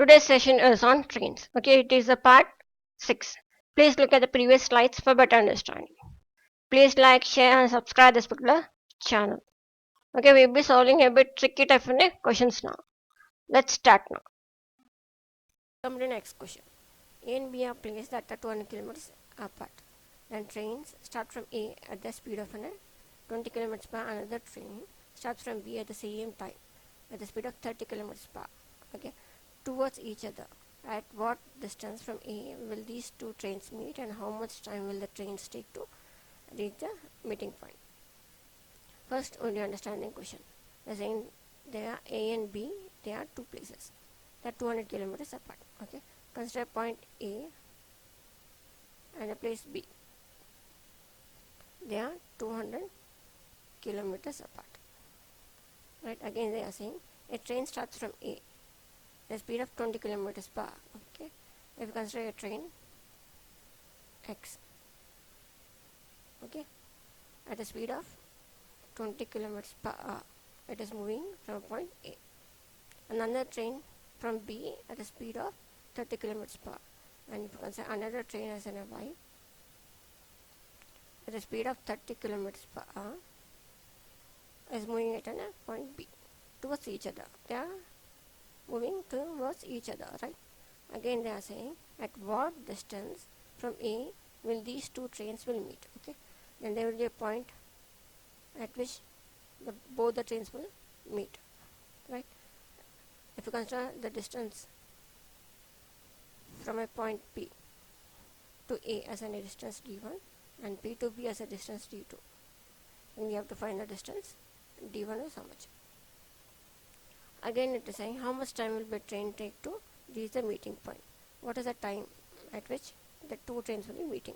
today's session is on trains. Okay, it is a part 6. Please look at the previous slides for better understanding. Please like, share and subscribe this particular channel. Okay, we'll be solving a bit tricky type of questions now. Let's start now. Come to the next question. A and B are placed at 200 kilometers apart. Then trains start from A at the speed of 20 kilometers per hour. Another train starts from B at the same time at the speed of 30 kilometers per hour. Okay, towards each other. At what distance from A will these two trains meet, and how much time will the trains take to reach the meeting point? First, only understanding question. They're saying there are A and B. They are two places. They are 200 kilometers apart. Okay, consider point A and a place B. They are 200 kilometers apart. Right. Again, they are saying a train starts from A. The speed of 20 kilometers per hour. Okay, if you consider a train X. Okay, at the speed of 20 kilometers per hour, it is moving from point A. Another train from B at the speed of 30 kilometers per hour, and if you consider another train as an Y at the speed of 30 kilometers per hour, is moving at a point B towards each other. They are moving towards each other, right? Again, they are saying at what distance from A will these two trains will meet. Okay, then there will be a point at which both the trains will meet, right? If you consider the distance from a point P to A as a distance d1 and P to B as a distance d2, then we have to find the distance d1 is how much. Again, it is saying how much time will the train take to reach the meeting point. What is the time at which the two trains will be meeting?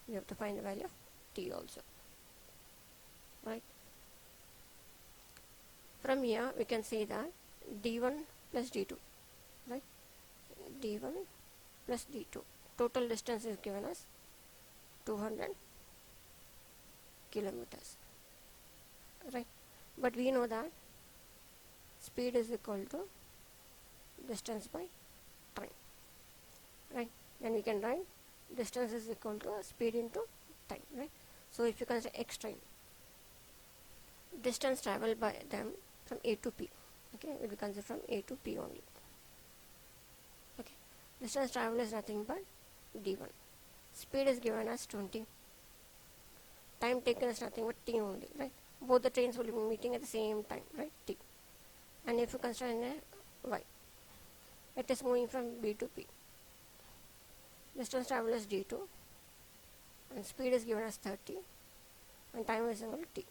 We have to find the value of t also, right? From here we can say that d1 plus d2, right? d1 plus d2, total distance is given as 200 kilometers, right? But we know that speed is equal to distance by time, right? Then we can write distance is equal to speed into time, right? So if you consider x train, distance traveled by them from A to P, okay, will be considered from A to P only. Okay, distance traveled is nothing but d1. Speed is given as 20. Time taken is nothing but t only, right? Both the trains will be meeting at the same time, right? T. And if you consider in a y, it is moving from B to P. Distance traveled is d2 and speed is given as 30 and time is equal to t.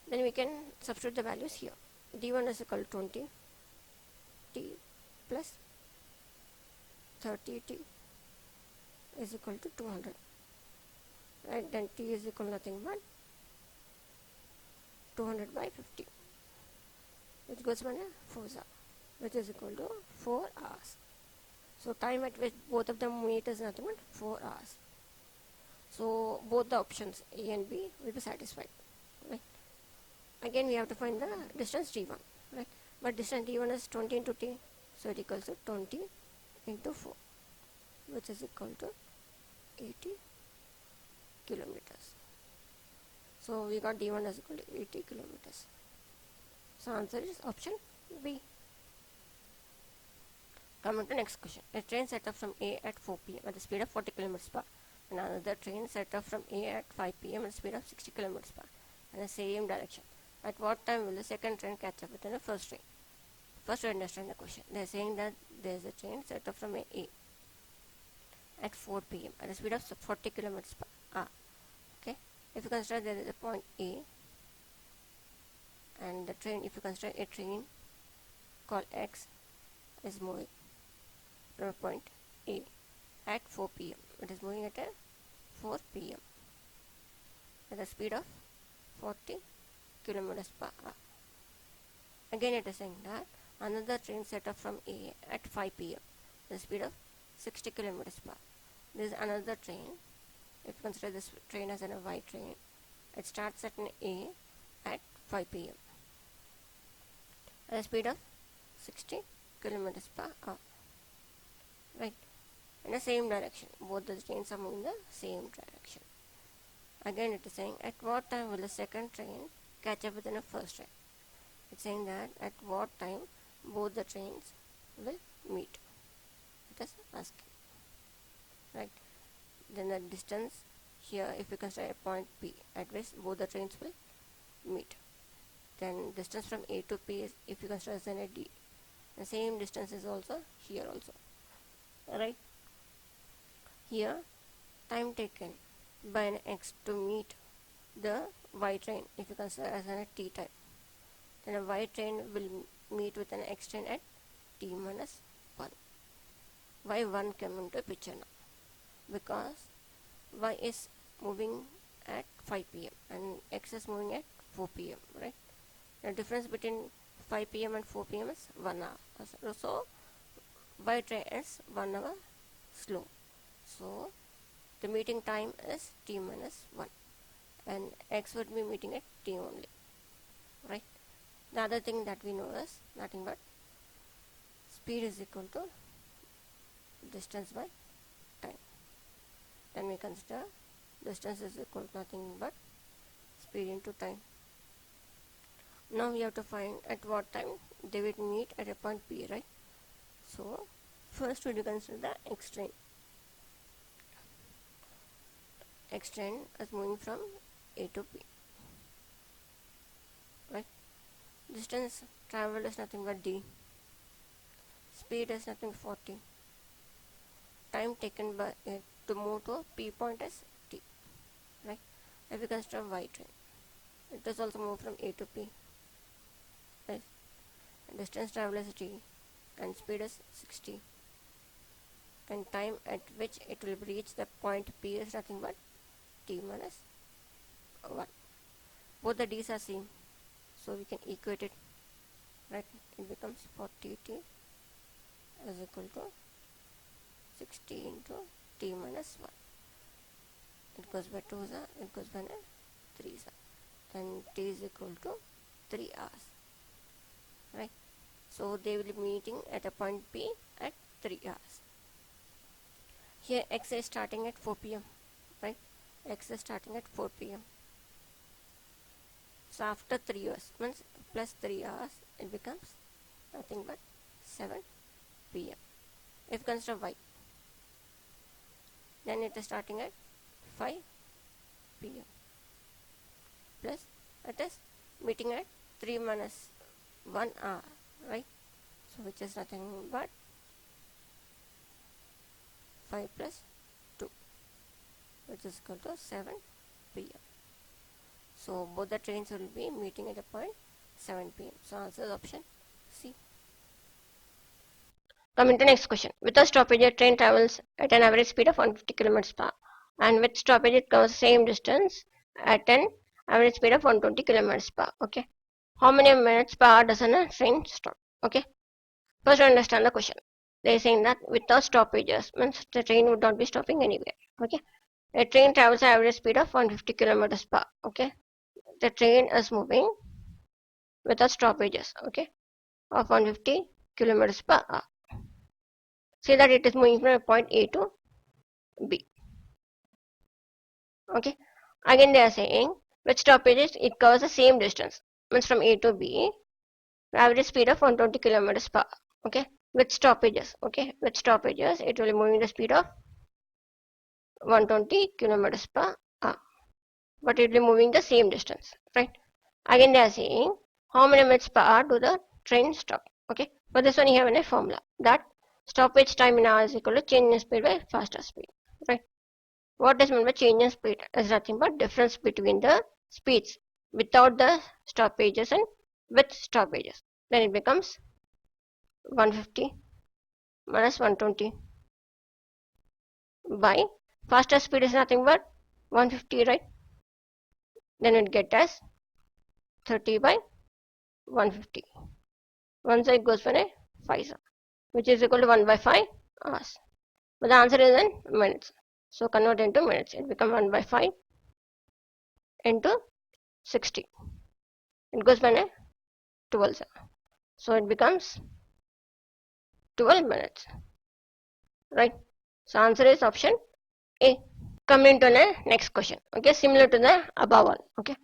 Then we can substitute the values here. d1 is equal to 20 t plus 30 t is equal to 200, right? Then t is equal to nothing but 200 by 50, which goes by 4 hours, which is equal to 4 hours. So time at which both of them meet is nothing but 4 hours. So both the options A and B will be satisfied, right? Again, we have to find the distance d1, right? But distance d1 is 20 into t, so it equals to 20 into 4, which is equal to 80 kilometers. So we got d1 is equal to 80 kilometers. So answer is option B. Coming to next question. A train set off from A at 4 p.m. at the speed of 40 kilometers per hour, and another train set off from A at 5 p.m. at the speed of 60 kilometers per hour in the same direction. At what time will the second train catch up with the first train? First, to understand the question. They are saying that there is a train set off from A at 4 p.m. at the speed of 40 kilometers per hour. Okay. If you consider there is a point A, and the train, if you consider a train called X is moving from a point A at 4 p.m. It is moving at a 4 p.m. at the speed of 40 kilometers per hour. Again, it is saying that another train set off from A at 5 p.m. the speed of 60 kilometers per hour. There is another train. If you consider this train as a Y train, it starts at an A at 5 p.m. at a speed of 60 kilometers per hour, right? In the same direction, both the trains are moving in the same direction. Again it is saying at what time will the second train catch up with the first train. It's saying that at what time both the trains will meet. It is asking, right? Then the distance here, if you consider a point P at which both the trains will meet, then distance from A to P is, if you consider as a D, the same distance is also here also, right? Here time taken by an X to meet the Y train, if you consider as a T time, then a Y train will meet with an X train at T minus 1. Why 1 came into picture now? Because Y is moving at 5 pm and X is moving at 4 pm, right? The difference between 5 pm and 4 pm is 1 hour. So Y train is 1 hour slow. So the meeting time is T minus 1 and X would be meeting at T only, right? The other thing that we know is nothing but speed is equal to distance by time. Then we consider distance is equal to nothing but speed into time. Now we have to find at what time they will meet at a point P, right? So first we will consider the X train. X train is moving from A to P, right? Distance traveled is nothing but D. Speed is nothing but 40. Time taken by it to move to a P point is T, right? If we consider Y train, it does also move from A to P, right? Distance traveled is T and speed is 60, and time at which it will reach the point P is nothing but T minus 1. Both the D's are same, so we can equate it, right? It becomes 40T is equal to 60 into T minus 1. It goes by 2, it goes by 3, and T is equal to 3 hours, right? So they will be meeting at a point P at 3 hours. Here X is starting at 4 pm, right? X is starting at 4 pm. So after 3 hours, means plus 3 hours, it becomes nothing but 7 pm. If you consider Y, then it is starting at 5 pm. Plus it is meeting at 3 minus 1 hour, right? So which is nothing but 5 plus 2, which is equal to 7 pm. So both the trains will be meeting at a point 7 pm. So answer is option C. Coming to next question. Without stoppage, a train travels at an average speed of 150 km per hour, and with stoppage it covers the same distance at an average speed of 120 km per hour. Okay. How many minutes per hour does a train stop? Okay. First understand the question. They are saying that without stoppages means the train would not be stopping anywhere. Okay. A train travels at average speed of 150 km per hour. Okay. The train is moving without stoppages. Okay. Of 150 km per hour. Say that it is moving from point A to B. Okay. Again they are saying with stoppages it covers the same distance. Means from A to B, average speed of 120 km per hour. Okay. With stoppages. Okay. With stoppages it will be moving the speed of 120 km per hour. But it will be moving the same distance. Right. Again they are saying how many minutes per hour do the train stop. Okay. For this one you have a formula that stoppage time in hour is equal to change in speed by faster speed. Right. What is meant by change in speed is nothing but difference between the speeds without the stoppages and with stoppages. Then it becomes 150 minus 120 by faster speed is nothing but 150, right? Then it get as 30 by 150. One side goes for a 5, which is equal to 1 by 5 hours. But the answer is in minutes. So convert into minutes. It becomes 1 by 5 into 60. It goes by a 12. So it becomes 12 minutes, right? So answer is option A. Coming to the next question, okay, similar to the above one, okay.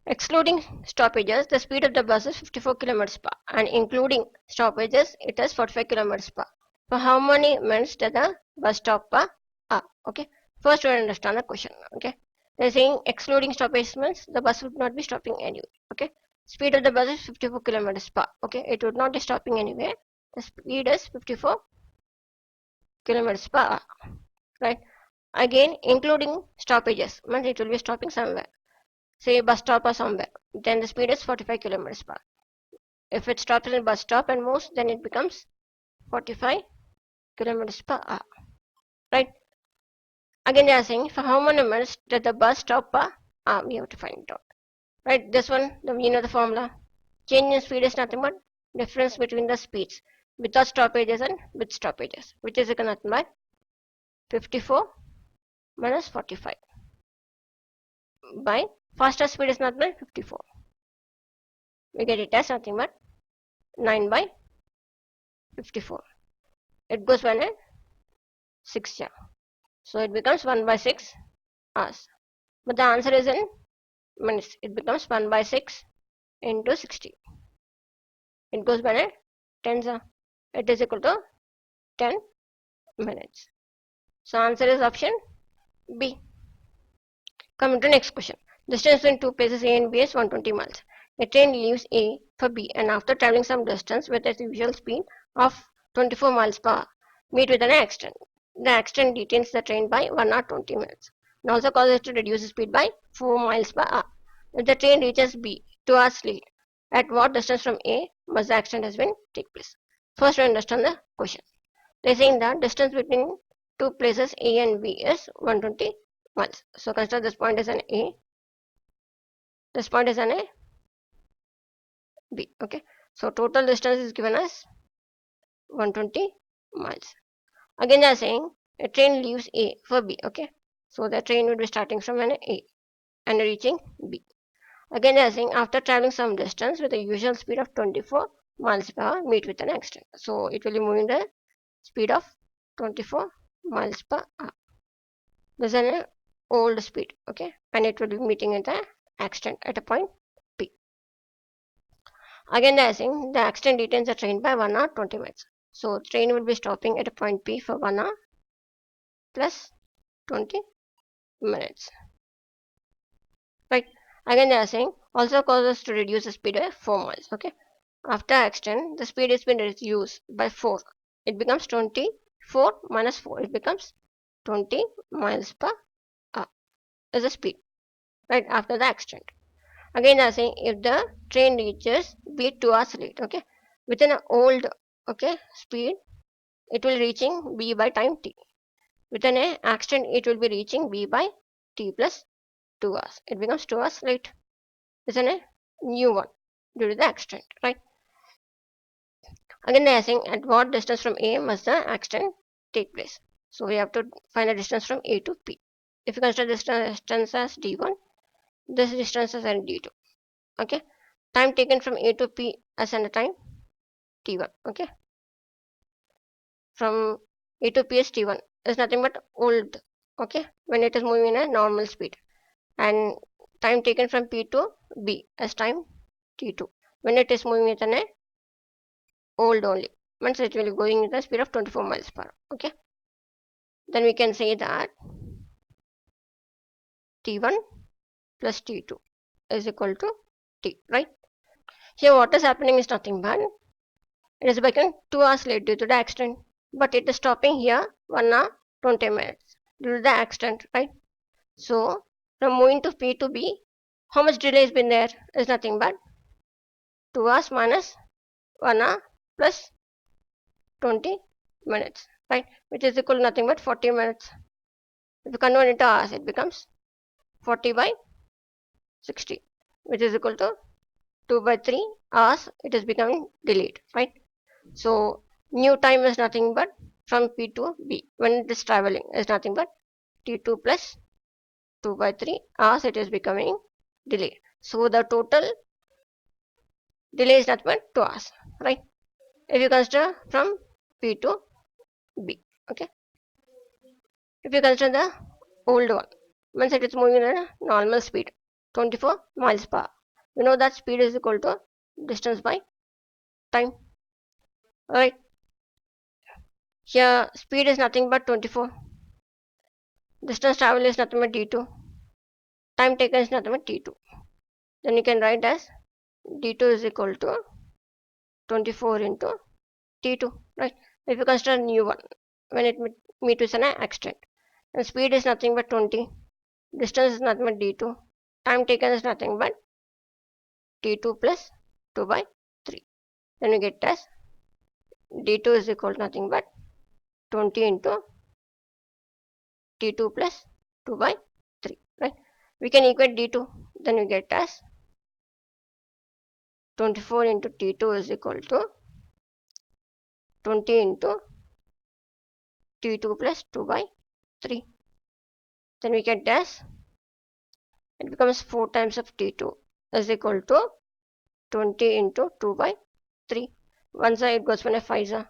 Excluding stoppages, the speed of the bus is 54 kilometers per hour, and including stoppages, it is 45 kilometers per hour. For how many minutes does the bus stop per hour? Okay, first we understand the question, okay. They're saying excluding stoppages means the bus would not be stopping anywhere, okay. Speed of the bus is 54 kilometers per hour, okay. It would not be stopping anywhere. The speed is 54 kilometers per hour, right? Again, including stoppages means it will be stopping somewhere, say bus stop or somewhere, then the speed is 45 kilometers per hour. If it stops in a bus stop and moves, then it becomes 45 kilometers per hour, right? Again, they are saying for how many minutes did the bus stop per hour? We have to find it out, right? This one, you know the formula. Change in speed is nothing but difference between the speeds without stoppages and with stoppages, which is equal to nothing but 54 minus 45 by faster speed is nothing but 54. We get it as nothing but 9 by 54. It goes 1 and 6, yeah. So it becomes 1 by 6 hours. But the answer is in minutes. It becomes 1 by 6 into 60. It goes by a tens. It is equal to 10 minutes. So answer is option B. Coming to next question. Distance between two places A and B is 120 miles. A train leaves A for B and after traveling some distance with its usual speed of 24 miles per hour, meet with an accident. The accident detains the train by 1 hour 20 minutes and also causes it to reduce the speed by 4 miles per hour. If the train reaches B 2 hours late, at what distance from A must the accident has been take place? First we understand the question. They are saying that distance between two places A and B is 120 miles. So consider this point as an A, this point is an A, B. Okay. So total distance is given as 120 miles. Again they are saying a train leaves A for B. Okay. So the train would be starting from an A and reaching B. Again they are saying after traveling some distance with a usual speed of 24 miles per hour, meet with an accident. So it will be moving the speed of 24 miles per hour. This is an old speed, okay, and it will be meeting at the accident at a point P. Again, they are saying the accident detains the train by 1 hour 20 minutes. So train will be stopping at a point P for 1 hour plus 20 minutes, right? Again, they are saying also causes to reduce the speed by 4 miles, okay. After accident, the speed has been reduced by 4. It becomes 24 minus 4. It becomes 20 miles per hour is the speed, right, after the accident. Again, I am saying if the train reaches B 2 hours late, okay, within an old, okay, speed, it will reaching B by time t. Within an accident, it will be reaching B by t plus 2 hours. It becomes 2 hours late. Isn't a new one due to the accident, right? Again, they are saying at what distance from A must the accident take place. So we have to find the distance from A to P. If you consider this distance as d1, this distance as d2. Okay, time taken from A to P as an time t1. Okay, from A to P is t1 is nothing but old. Okay, when it is moving in a normal speed, and time taken from P to B as time t2 when it is moving with an old only, means it will be going with the speed of 24 miles per hour. Okay, then we can say that t1 plus t2 is equal to t, right? Here what is happening is nothing but it is becoming 2 hours late due to the accident, but it is stopping here 1 hour 20 minutes due to the accident, right? So from moving to P to B, how much delay has been there is nothing but 2 hours minus 1 hour plus 20 minutes, right? Which is equal to nothing but 40 minutes. If you convert it into hours, it becomes 40 by 60, which is equal to 2 by 3 hours. It is becoming delayed, right? So new time is nothing but from P to B when it is traveling is nothing but T2 plus 2 by 3 hours. It is becoming delayed. So the total delay is nothing but 2 hours, right? If you consider from P to B. Okay. If you consider the old one, means it is moving at a normal speed, 24 miles per hour. We know that speed is equal to distance by time. Alright. Here speed is nothing but 24. Distance travel is nothing but d2. Time taken is nothing but t2. Then you can write as d2 is equal to 24 into t2. Right. If you consider new one, when it meets with an accident, and speed is nothing but 20. Distance is nothing but d2. Time taken is nothing but t2 plus 2 by 3. Then we get as d2 is equal to nothing but 20 into t2 plus 2 by 3. Right. We can equate d2. Then we get as 24 into t2 is equal to 20 into t2 plus 2 by 3. Then we get as it becomes 4 times of t2 is equal to 20 into 2 by 3. One side goes for a 5.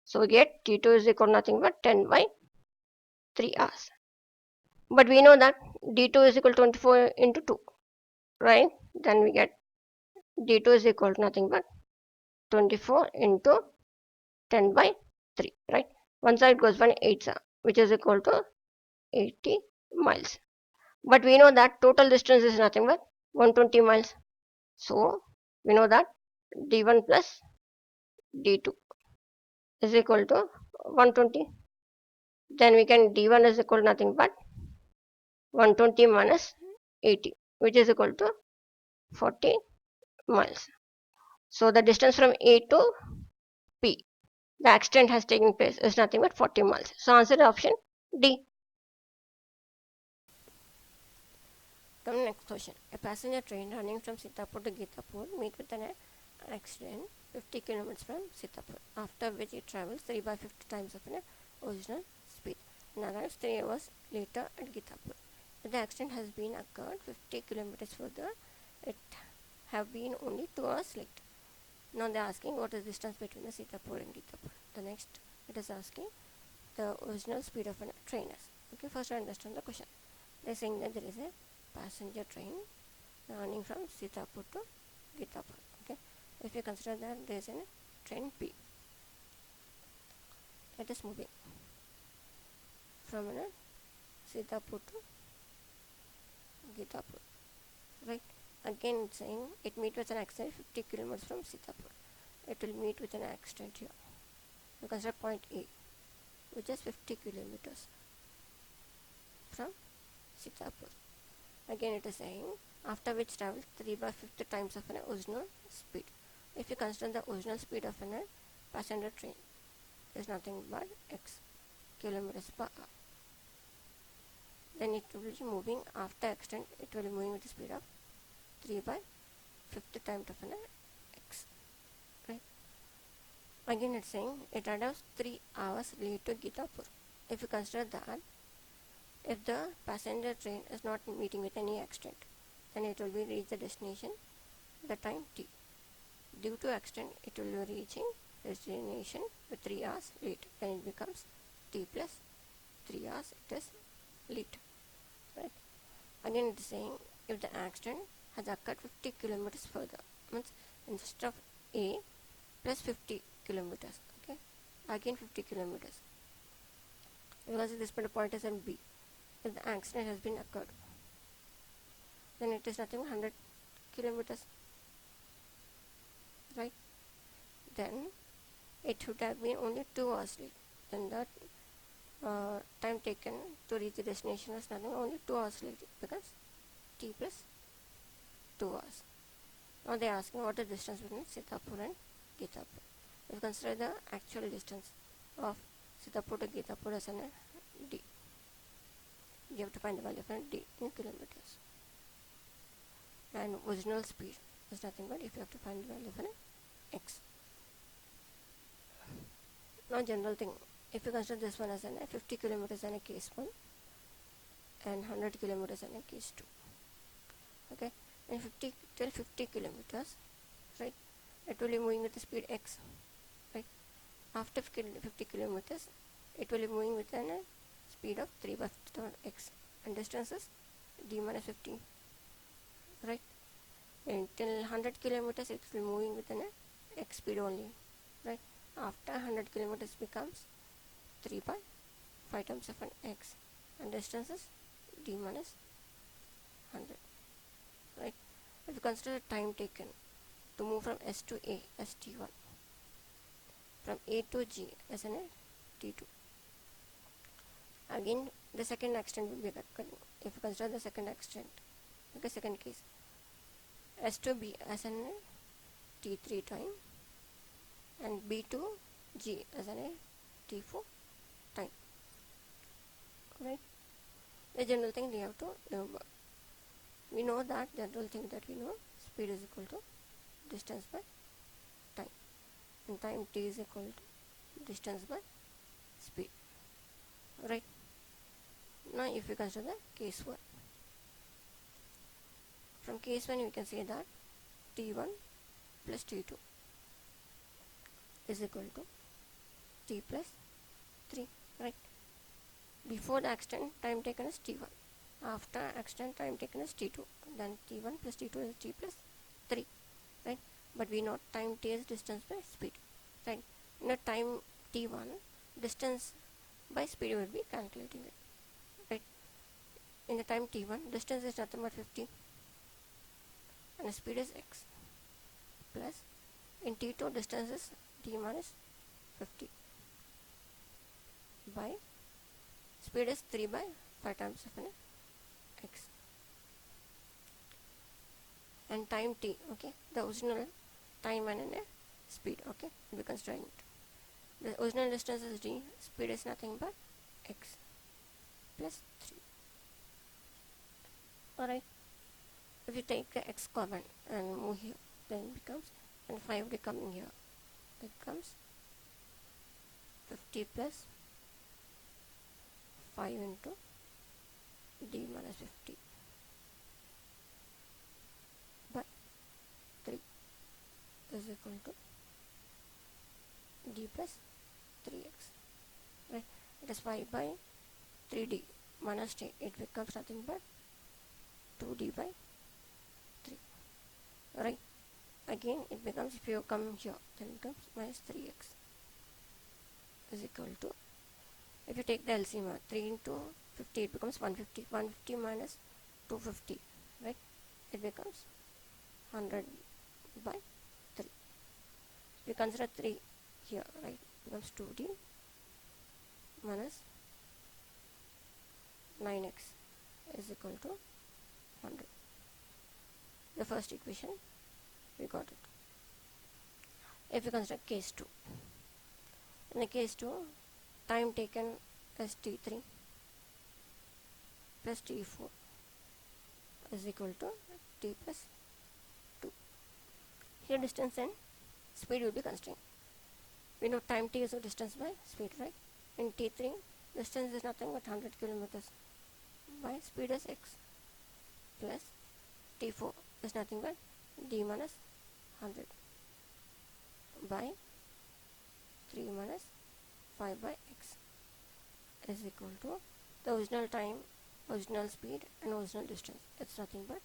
So we get t2 is equal to nothing but 10 by 3 hours. But we know that d2 is equal to 24 into 2, right? Then we get d2 is equal to nothing but 24 into 10 by 3, right? One side goes for 8, which is equal to 80 miles. But we know that total distance is nothing but 120 miles. So we know that d1 plus d2 is equal to 120. Then we can d1 is equal to nothing but 120 minus 80, which is equal to 40 miles. So the distance from A to P, the accident has taken place, is nothing but 40 miles. So answer is option D. Come to next question. A passenger train running from Sitapur to Gitapur meet with an accident 50 km from Sitapur, after which it travels 3 by 50 times of an original speed and arrives 3 hours later at Gitapur. If the accident has been occurred 50 km further, it have been only 2 hours late. Now they are asking what is the distance between the Sitapur and Gitapur. The next it is asking the original speed of a train is. Okay, first I understand the question. They are saying that there is a passenger train running from Sitapur to Gitapur. Okay, if you consider that there is a train P, it is moving from Sitapur to Gitapur, right? Again it's saying it meet with an accident 50 kilometers from Sitapur. It will meet with an accident here. You consider point A, which is 50 kilometers from Sitapur. Again it is saying after which travels 3 by 50 times of an original speed. If you consider the original speed of a passenger train is nothing but x kilometers per hour, then it will be moving after accident, it will be moving with the speed of 3 by 50 times of an x, right? Again it's saying it arrives 3 hours late to Gitapur. If you consider that if the passenger train is not meeting with any accident, then it will be reach the destination the time t. Due to accident, it will be reaching destination with 3 hours late. Then it becomes t plus 3 hours. It is late, right? Again, it is saying if the accident has occurred 50 kilometers further, means instead of A plus 50 kilometers. Okay, again 50 kilometers. Because this point is in B. If the accident has been occurred, then it is nothing 100 kilometers, right? Then it should have been only 2 hours late. Then that time taken to reach the destination is nothing only 2 hours late, because t plus 2 hours. Now they are asking what is the distance between Sitapur and Gitapur. If you consider the actual distance of Sitapur to Gitapur as an d, you have to find the value of d in kilometers. And original speed is nothing but if you have to find the value of an x. Now general thing, if you consider this one as an 50 kilometers and a case 1 and 100 kilometers and a case 2, okay, and 50 till 50 kilometers, right, it will be moving with the speed x, right? After 50 kilometers, it will be moving with a speed of 3 by x, and distance is d minus 15, right? Until 100 kilometers, it will be moving with an x speed only, right? After 100 kilometers becomes 3 by 5 times of an x, and distance is d minus 100, right? If you consider the time taken to move from S to A as t1, from A to G as an t2, again the second extent will be occurring. If you consider the second extent, okay, second case, S to B as an t3 time, and B to G as an t4 time, right? The general thing we have to remember. We know that general thing that we know, speed is equal to distance by time, and time t is equal to distance by speed, right? Now if we consider the case 1, from case 1 we can say that t1 plus t2 is equal to t plus 3, right? Before the extent, time taken is t1. After extent, time taken is t2. Then t1 plus t2 is t plus 3, right? But we know time t is distance by speed, right? In the time t1, distance by speed will be calculating it, right? In the time t1, distance is nothing but 15, and the speed is x, plus in t2, distance is d minus 50 by speed is 3 by 5 times of an x, and time t, okay, the original time and a speed, okay, we considering it. The original distance is d, speed is nothing but x plus 3. Alright, if you take the x common and move here, then it becomes, and 5 will be coming here, it becomes 50 plus 5 into d minus 50 by 3 is equal to d plus 3x, right? It is 5 by 3d minus t, it becomes nothing but 2d by 3, right? Again it becomes, if you come here, then it becomes minus 3x is equal to, if you take the LCM, 3 into 50, it becomes 150, 150 minus 250, right? It becomes 100 by 3. We consider 3 here, right? It becomes 2d minus 9x is equal to 100. The first equation, we got it. If we consider case 2, in the case 2, time taken as t3 plus t4 is equal to t plus 2. Here distance and speed will be constrained. We know time t is a distance by speed, right? In t3, distance is nothing but 100 kilometers by speed is x, plus t4 is nothing but d minus 100 by 3 minus 5 by x is equal to the original time, original speed, and original distance. It's nothing but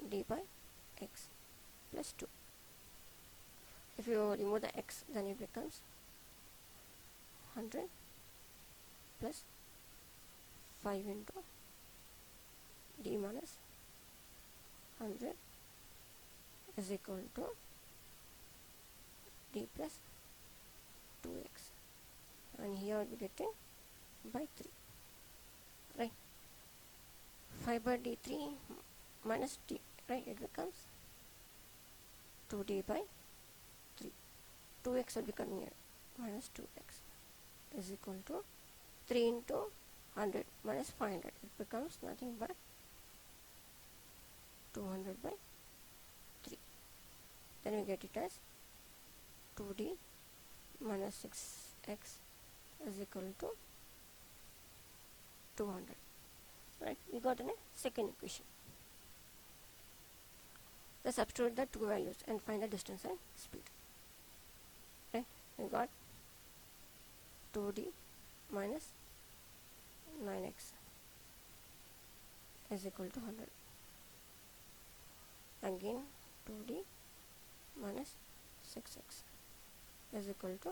d by x plus 2. If you remove the x, then it becomes 100 plus 5 into d minus 100 is equal to d plus 2x, and here we are getting by 3, right? 5 by d3 minus d, right? It becomes 2d by 3. 2x will become here, minus 2x is equal to 3 into 100 minus 500. It becomes nothing but 200 by 3. Then we get it as 2d minus 6x is equal to 200, right? We got a second equation. Then substitute the two values and find the distance and speed, right? we got 2d minus 9x is equal to 100. Again 2d minus 6x is equal to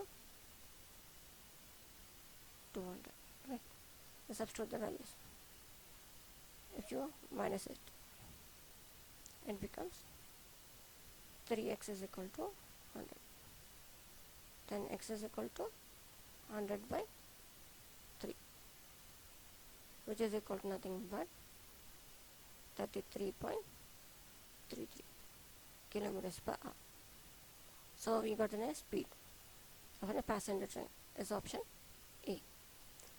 200. Right? So substitute the values. If you minus it, it becomes 3x is equal to 100. Then x is equal to 100 by 3, which is equal to nothing but 33.33 kilometers per hour. So we got a speed of a passenger train is option A.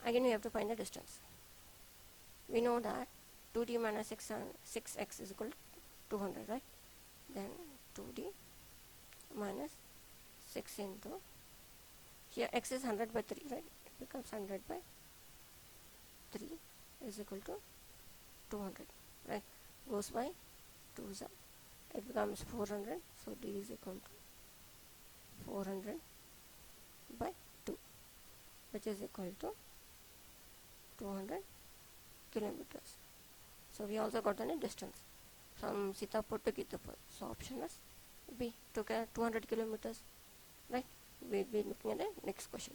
Again we have to find the distance. We know that 2d minus 6x is equal to 200, right? Then 2d minus 6 into, here x is 100 by 3, right? It becomes 100 by 3 is equal to 200, right? Goes by 2, it becomes 400, so d is equal to 400 by 2, which is equal to 200 kilometers. So we also got the distance from Sitapur to Kitapur. So option is B, took 200 kilometers, right? We'll be looking at the next question.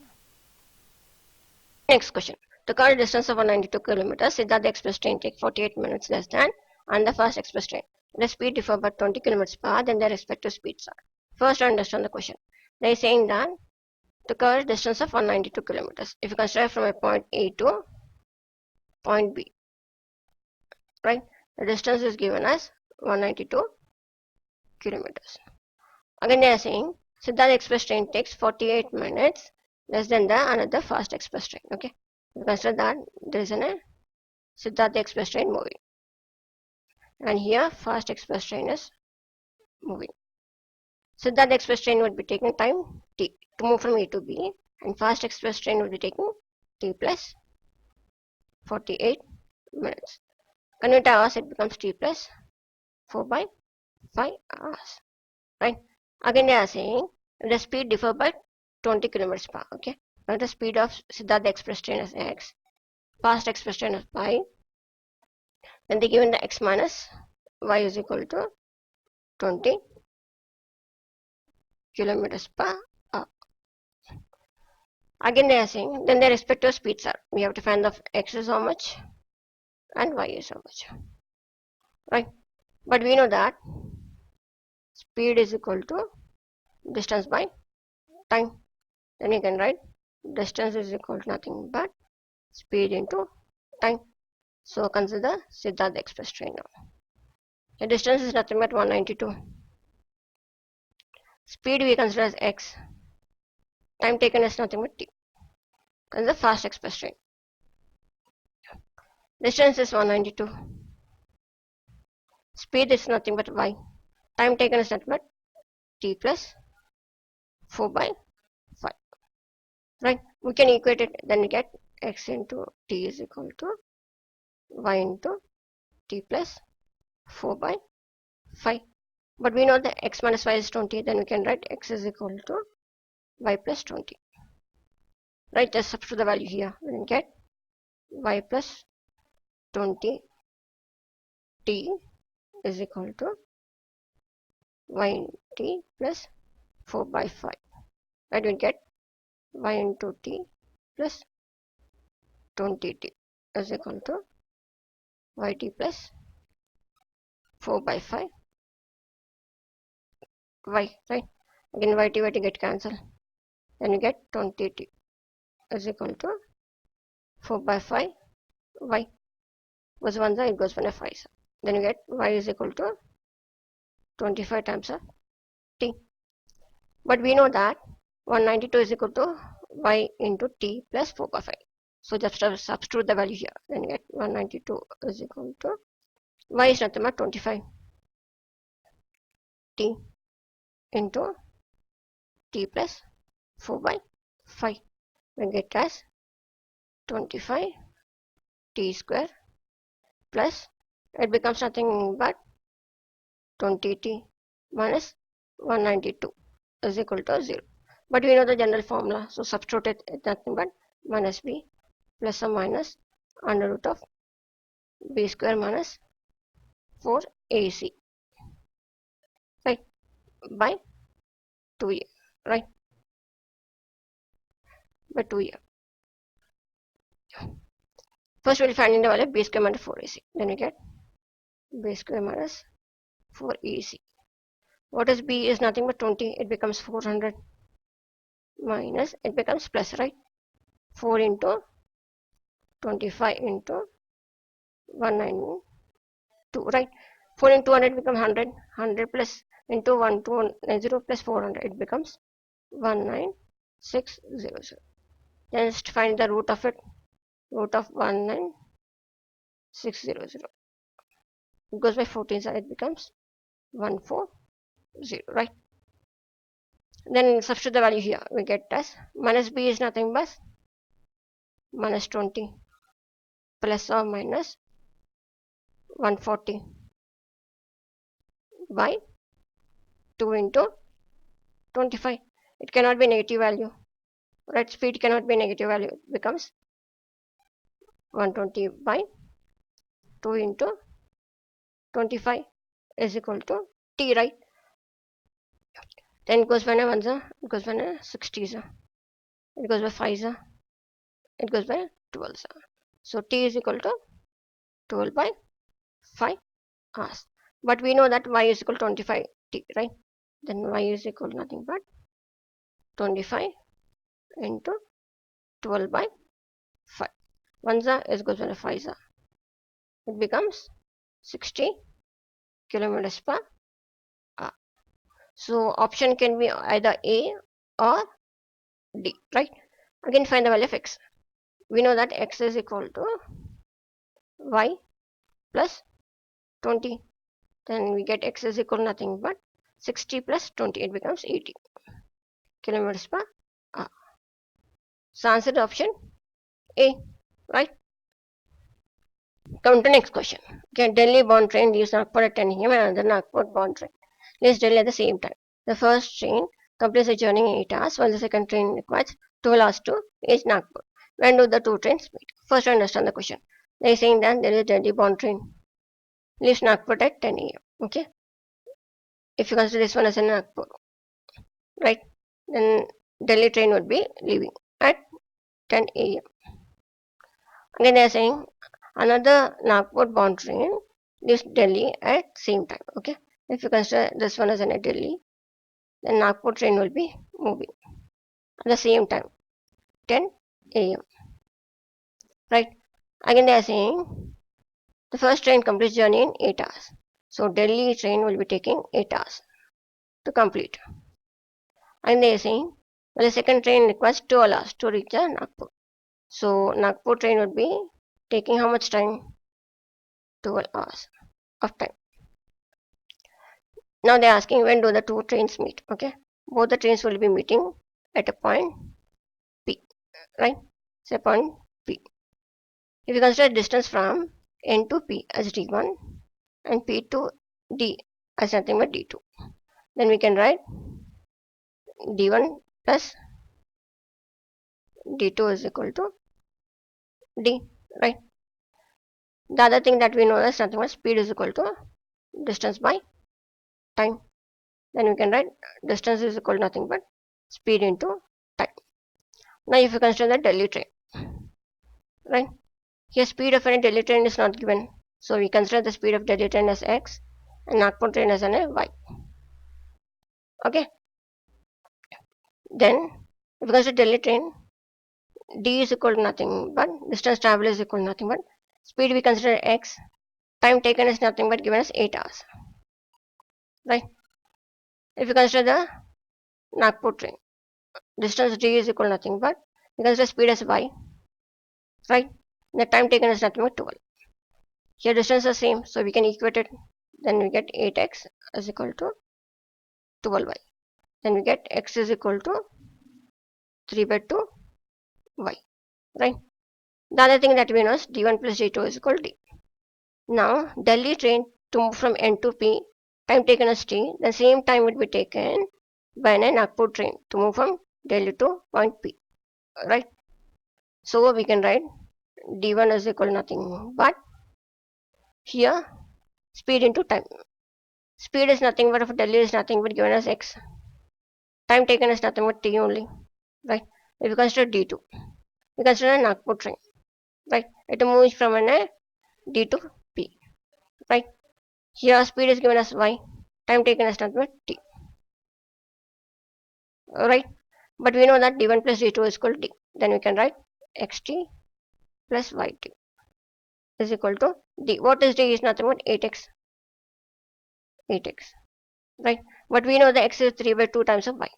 Next question. The current distance of 192 kilometers, Siddharth Express train take 48 minutes less than and the fast express train. The speed differ by 20 kilometers per hour, then their respective speeds are. First, understand the question. They are saying that the current distance of 192 kilometers. If you consider from a point A to point B, right? The distance is given as 192 kilometers. Again, they are saying Siddharth Express train takes 48 minutes less than the another fast express train. Okay, you consider that there is a Siddharth Express train moving, and here fast express train is moving. Siddharth Express train would be taking time t to move from A to B, and fast express train would be taking t plus 48 minutes. Convert hours, it becomes t plus 4 by 5 hours. Right? Again, they are saying the speed differ by 20 kilometers per hour. Okay, now the speed of Siddharth Express train is x, fast express train is y. Then they given the x minus y is equal to 20 kilometers per hour. Again, they are saying then their respective speeds are. We have to find the x is how much and y is how much. Right? But we know that speed is equal to distance by time. Then you can write distance is equal to nothing but speed into time. So consider Siddharth Express train now. The distance is nothing but 192. Speed we consider as x. Time taken is nothing but t. Consider fast express train. Distance is 192. Speed is nothing but y. Time taken is nothing but t plus 4 by 5. Right? We can equate it, then we get x into t is equal to y into t plus 4 by 5. But we know that x minus y is 20, then we can write x is equal to y plus 20. Right, just substitute the value here. We can get y plus 20 t is equal to y t plus 4 by 5. Right, we get y into t plus 20t is equal to yt plus 4 by 5 y, right? Again yt get cancelled. Then you get 20t is equal to 4 by 5 y. Was 1 side, it goes 1 5. Then you get y is equal to 25 times of t. But we know that 192 is equal to y into t plus 4 by 5. So just substitute the value here. Then you get 192 is equal to y is nothing but 25 t into t plus 4 by 5. We get as 25 t square plus it becomes nothing but 20t minus 192 is equal to 0. But we know the general formula, so substitute it, it's nothing but minus b plus or minus under root of b square minus 4ac, right, by 2a, right, by 2a. First we'll find the value of b square minus 4ac, then we get b square minus 4ac. What is b is nothing but 20, it becomes 400 minus, it becomes plus, right, 4 into 25 into 192, right, 4 into 200 becomes 100, 100 plus into 120 plus 400, it becomes 19600. Then just find the root of it, root of 19600. It goes by 14, so it becomes 140, right. Then substitute the value here, we get as minus b is nothing but minus 20 plus or minus 140 by 2 into 25. It cannot be negative value, right? Speed cannot be negative value. It becomes 120 by 2 into 25 is equal to t, right? Then it goes by 1, it goes by 60, it goes by 5, it goes by 12. So t is equal to 12 by 5 hours. But we know that y is equal to 25 t, right? Then y is equal to nothing but 25 into 12 by 5. 1 is goes by 5. It becomes 60 kilometers per hour. So option can be either A or D, right? Again, find the value of x. We know that x is equal to y plus 20. Then we get x is equal to nothing but 60 plus 20. It becomes 80 kilometers per hour. So answer the option A, right? Come to next question. Okay, Delhi bound train leaves Nagpur at 10 a.m. and another Nagpur bound train leaves Delhi at the same time. The first train completes the journey in 8 hours, while the second train requires 12 hours to reach Nagpur. When do the two trains meet? First, understand the question. They are saying that there is a Delhi bound train leaves Nagpur at 10 a.m. Okay, if you consider this one as a Nagpur, right? Then Delhi train would be leaving at 10 a.m. Again, they are saying another Nagpur bound train leaves Delhi at same time. Okay, if you consider this one as in a Delhi, then Nagpur train will be moving at the same time, 10 a.m. Right? Again, they are saying the first train completes journey in 8 hours. So Delhi train will be taking 8 hours to complete. And they are saying well, the second train requires 12 hours to reach Nagpur. So Nagpur train would be taking how much time? 12 hours of time. Now they are asking when do the two trains meet. Okay, both the trains will be meeting at a point P, right? Say point P. If you consider distance from N to P as D1 and P to D as nothing but D2, then we can write D1 plus D2 is equal to D, right? The other thing that we know is nothing but speed is equal to distance by time. Then we can write distance is equal to nothing but speed into time. Now if you consider the Delhi train, right? Here speed of any Delhi train is not given. So we consider the speed of Delhi train as x and Nagpur train as an y. Okay. Then if we consider Delhi train, d is equal to nothing but distance traveled is equal to nothing but speed we consider x, time taken is nothing but given as 8 hours. Right. If you consider the Nagpur train, distance d is equal to nothing but we consider speed as y. Right. The time taken is nothing but 12. Here distance is same, so we can equate it. Then we get 8x is equal to 12y. Then we get x is equal to 3 by 2 y, right? The other thing that we know is d1 plus d2 is equal to d. Now Delhi train to move from N to P, time taken as t, the same time would be taken by a Nagpur train to move from delta to point P, right? So we can write d1 is equal to nothing but here speed into time. Speed is nothing but, if delta is nothing but given as x, time taken is nothing but t only, right? If you consider d2, we consider an Nagpur train, right? It moves from an a d to p, right? Here speed is given as y, time taken as nothing but t, right? But we know that d1 plus d2 is equal to d. Then we can write xt plus yt is equal to d. What is d? Is nothing but 8x, 8x, right? But we know the x is 3 by 2 times of y.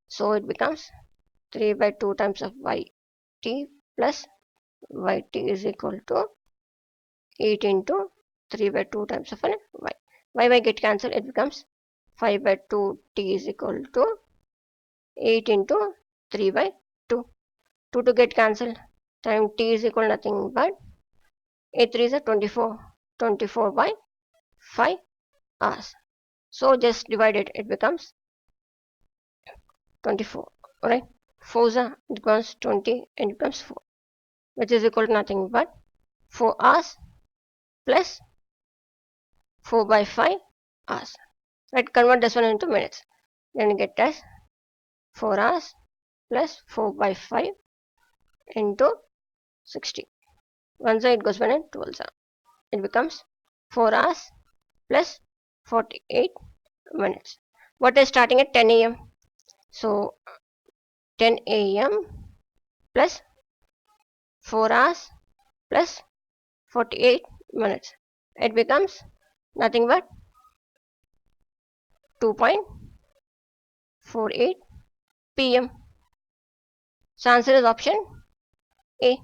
So it becomes 3 by 2 times of yt plus yt is equal to 8 into 3 by 2 times of an y. Y get cancelled. It becomes 5 by 2 t is equal to 8 into 3 by 2. 2 to get cancelled. Time t is equal to nothing but 8 3 is a 24. 24 by 5 hours. So just divide it. It becomes 24. Alright. 4 it becomes 20 and it becomes 4. Which is equal to nothing but 4 hours plus 4 by 5 hours. Right. Convert this one into minutes. Then you get as 4 hours plus 4 by 5 into 60. One side goes 1 and 12. It becomes 4 hours plus 48 minutes. What is starting at 10 a.m.? So 10 a.m. plus 4 hours plus 48 minutes. It becomes nothing but 2.48 p.m. So answer is option A.